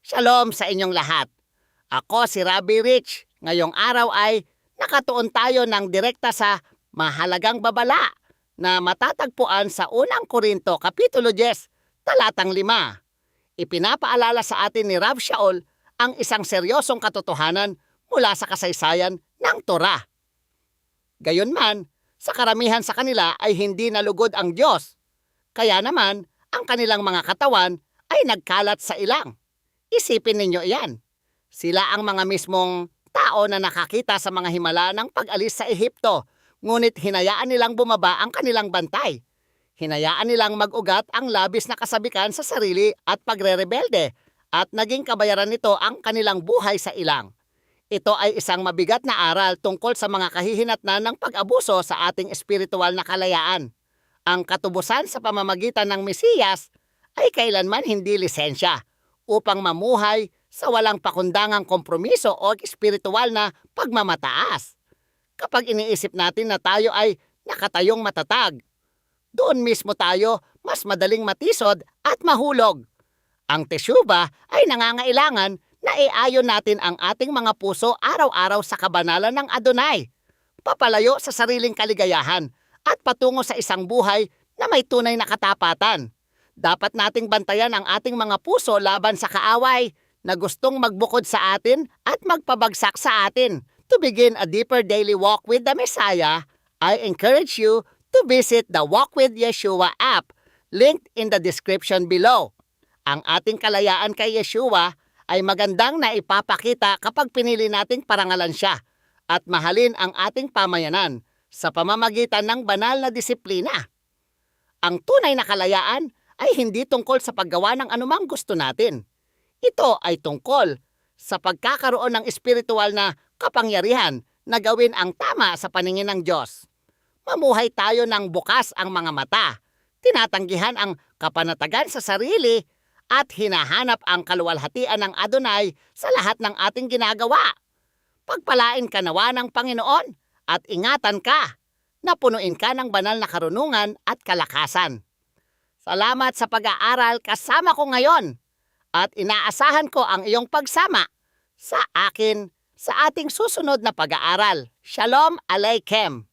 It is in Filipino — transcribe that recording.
Shalom sa inyong lahat. Ako si Rabbi Rich. Ngayong araw ay nakatuon tayo ng direkta sa mahalagang babala na matatagpuan sa unang Korinto Kapitulo 10, talatang 5. Ipinapaalala sa atin ni Rav Shaul ang isang seryosong katotohanan mula sa kasaysayan ng Torah. Gayunman, sa karamihan sa kanila ay hindi nalugod ang Diyos. Kaya naman, ang kanilang mga katawan ay nagkalat sa ilang. Isipin ninyo iyan. Sila ang mga mismong tao na nakakita sa mga himala ng pag-alis sa Ehipto, ngunit hinayaan nilang bumaba ang kanilang bantay. Hinayaan nilang mag-ugat ang labis na kasabikan sa sarili at pagre-rebelde, at naging kabayaran nito ang kanilang buhay sa ilang. Ito ay isang mabigat na aral tungkol sa mga kahihinatnan ng pag-abuso sa ating espiritual na kalayaan. Ang katubusan sa pamamagitan ng Mesiyas ay kailanman hindi lisensya upang mamuhay sa walang pakundangang kompromiso o espiritual na pagmamataas. Kapag iniisip natin na tayo ay nakatayong matatag, doon mismo tayo mas madaling matisod at mahulog. Ang teshuba ay nangangailangan na iayon natin ang ating mga puso araw-araw sa kabanalan ng Adonai, papalayo sa sariling kaligayahan at patungo sa isang buhay na may tunay na katapatan. Dapat nating bantayan ang ating mga puso laban sa kaaway na gustong magbukod sa atin at magpabagsak sa atin. To begin a deeper daily walk with the Messiah, I encourage you to visit the Walk with Yeshua app, linked in the description below. Ang ating kalayaan kay Yeshua ay magandang na ipapakita kapag pinili nating parangalan siya at mahalin ang ating pamayanan sa pamamagitan ng banal na disiplina. Ang tunay na kalayaan ay hindi tungkol sa paggawa ng anumang gusto natin. Ito ay tungkol sa pagkakaroon ng espiritual na kapangyarihan na gawin ang tama sa paningin ng Diyos. Mamuhay tayo ng bukas ang mga mata, tinatanggihan ang kapanatagan sa sarili, at hinahanap ang kaluwalhatian ng Adonai sa lahat ng ating ginagawa. Pagpalain ka nawa ng Panginoon at ingatan ka na punuin ka ng banal na karunungan at kalakasan. Salamat sa pag-aaral kasama ko ngayon at inaasahan ko ang iyong pagsama sa akin sa ating susunod na pag-aaral. Shalom Aleichem!